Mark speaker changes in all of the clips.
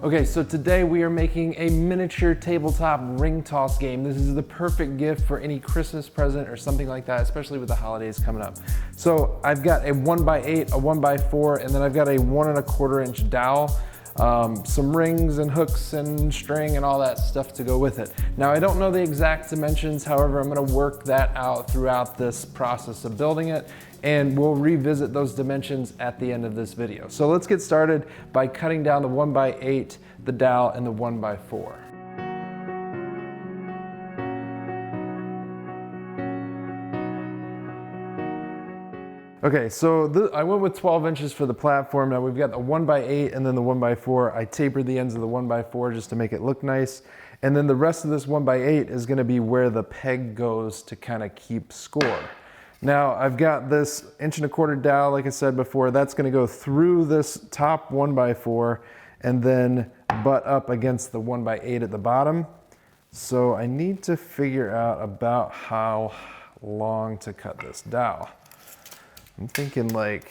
Speaker 1: Okay, so today we are making a miniature tabletop ring toss game. This is the perfect gift for any Christmas present or something like that, especially with the holidays coming up. So I've got a 1x8, a 1x4, and then I've got a 1 1/4 inch dowel, some rings and hooks and string and all that stuff to go with it. Now I don't know the exact dimensions, however, I'm gonna work that out throughout this process of building it, and we'll revisit those dimensions at the end of this video. So let's get started by cutting down the 1x8, the dowel, and the 1x4. Okay, so I went with 12 inches for the platform. Now we've got the 1x8 and then the 1x4. I tapered the ends of the 1x4 just to make it look nice. And then the rest of this 1x8 is gonna be where the peg goes to kind of keep score. Now I've got this 1 1/4 dowel, like I said before, that's gonna go through this top 1x4 and then butt up against the 1x8 at the bottom. So I need to figure out about how long to cut this dowel. I'm thinking like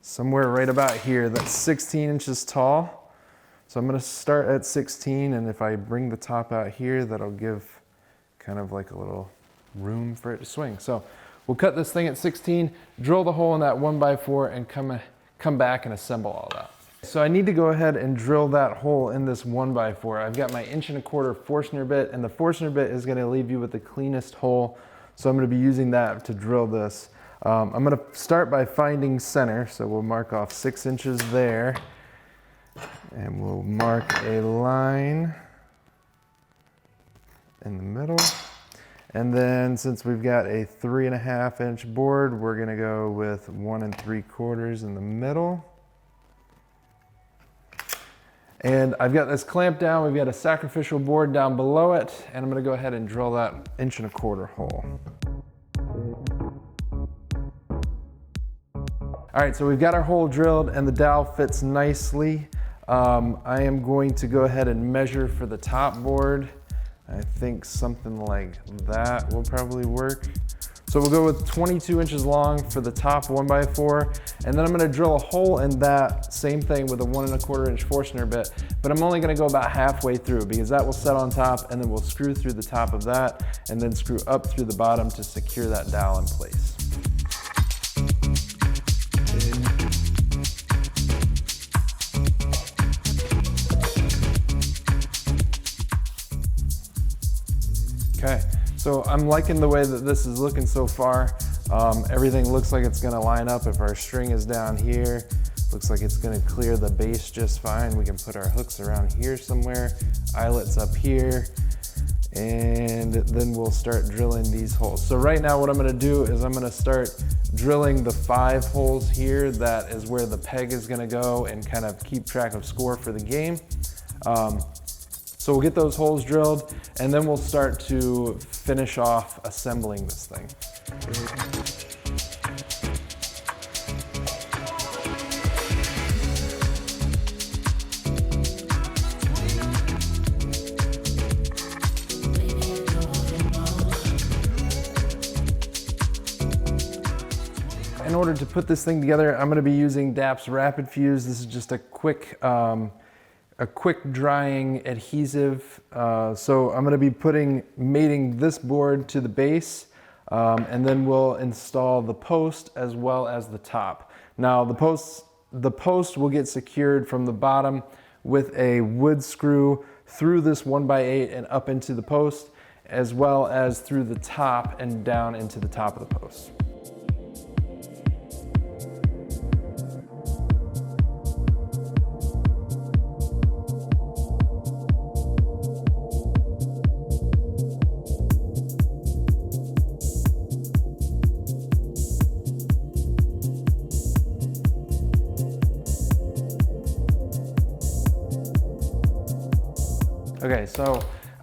Speaker 1: somewhere right about here. That's 16 inches tall. So I'm gonna start at 16, and if I bring the top out here, that'll give kind of like a little room for it to swing. So we'll cut this thing at 16, drill the hole in that 1x4, and come back and assemble all that. So I need to go ahead and drill that hole in this 1x4. I've got my 1 1/4 Forstner bit, and the Forstner bit is gonna leave you with the cleanest hole. So I'm gonna be using that to drill this. I'm gonna start by finding center. So we'll mark off 6 inches there, and we'll mark a line in the middle. And then since we've got a 3.5 inch board, we're gonna go with 1 3/4 in the middle. And I've got this clamp down. We've got a sacrificial board down below it, and I'm gonna go ahead and drill that 1 1/4 hole. All right, so we've got our hole drilled and the dowel fits nicely. I am going to go ahead and measure for the top board. I think something like that will probably work. So we'll go with 22 inches long for the top 1x4, and then I'm gonna drill a hole in that, same thing with a 1 1/4 inch Forstner bit, but I'm only gonna go about halfway through because that will set on top, and then we'll screw through the top of that and then screw up through the bottom to secure that dowel in place. Okay, so I'm liking the way that this is looking so far. Everything looks like it's gonna line up. If our string is down here, looks like it's gonna clear the base just fine. We can put our hooks around here somewhere, eyelets up here, and then we'll start drilling these holes. So right now what I'm gonna do is I'm gonna start drilling the 5 holes here. That is where the peg is gonna go and kind of keep track of score for the game. So we'll get those holes drilled, and then we'll start to finish off assembling this thing. In order to put this thing together, I'm gonna be using DAP's Rapid Fuse. This is just a quick drying adhesive. So I'm gonna be mating this board to the base, and then we'll install the post as well as the top. Now the post will get secured from the bottom with a wood screw through this 1x8 and up into the post, as well as through the top and down into the top of the post. Okay, so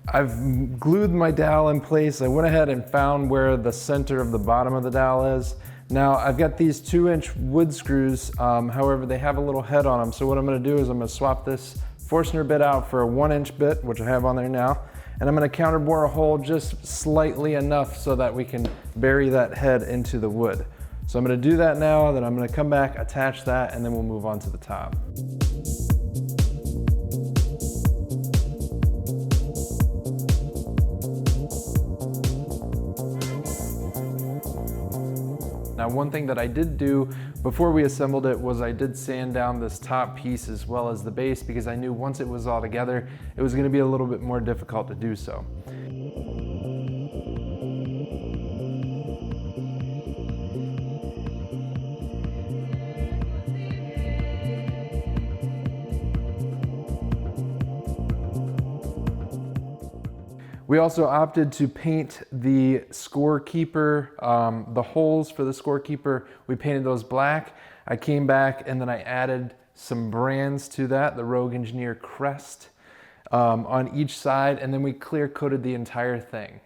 Speaker 1: I've glued my dowel in place. I went ahead and found where the center of the bottom of the dowel is. Now I've got these 2-inch wood screws, however they have a little head on them. So what I'm gonna do is I'm gonna swap this Forstner bit out for a 1-inch bit, which I have on there now. And I'm gonna counterbore a hole just slightly enough so that we can bury that head into the wood. So I'm gonna do that now, then I'm gonna come back, attach that, and then we'll move on to the top. Now, one thing that I did do before we assembled it was I did sand down this top piece as well as the base, because I knew once it was all together, it was going to be a little bit more difficult to do so. We also opted to paint the scorekeeper, the holes for the scorekeeper, we painted those black. I came back and then I added some brands to that, the Rogue Engineer crest on each side, and then we clear coated the entire thing.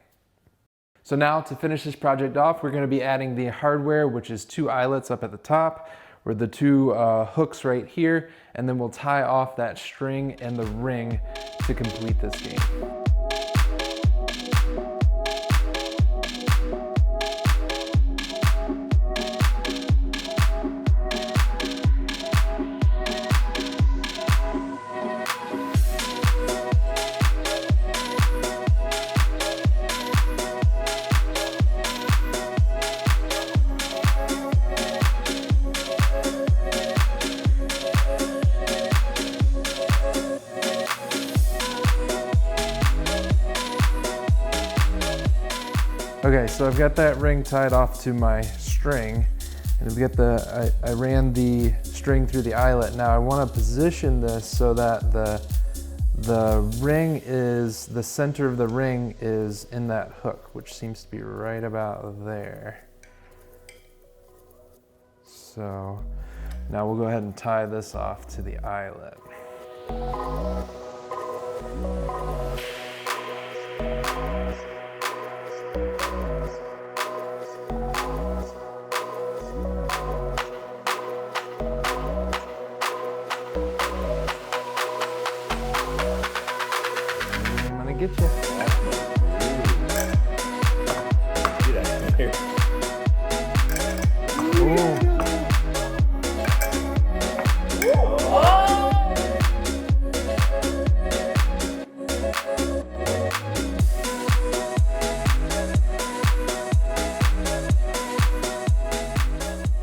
Speaker 1: So now to finish this project off, we're gonna be adding the hardware, which is 2 eyelets up at the top, with the 2 hooks right here, and then we'll tie off that string and the ring to complete this game. Okay, so I've got that ring tied off to my string, and I've got I ran the string through the eyelet. Now I want to position this so that the ring is, the center of the ring is in that hook, which seems to be right about there. So now we'll go ahead and tie this off to the eyelet. Get you.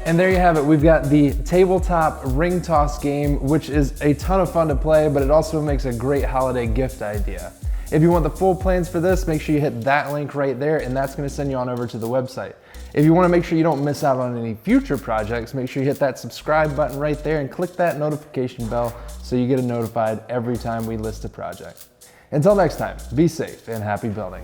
Speaker 1: And there you have it. We've got the tabletop ring toss game, which is a ton of fun to play, but it also makes a great holiday gift idea. If you want the full plans for this, make sure you hit that link right there, and that's gonna send you on over to the website. If you wanna make sure you don't miss out on any future projects, make sure you hit that subscribe button right there and click that notification bell so you get notified every time we list a project. Until next time, be safe and happy building.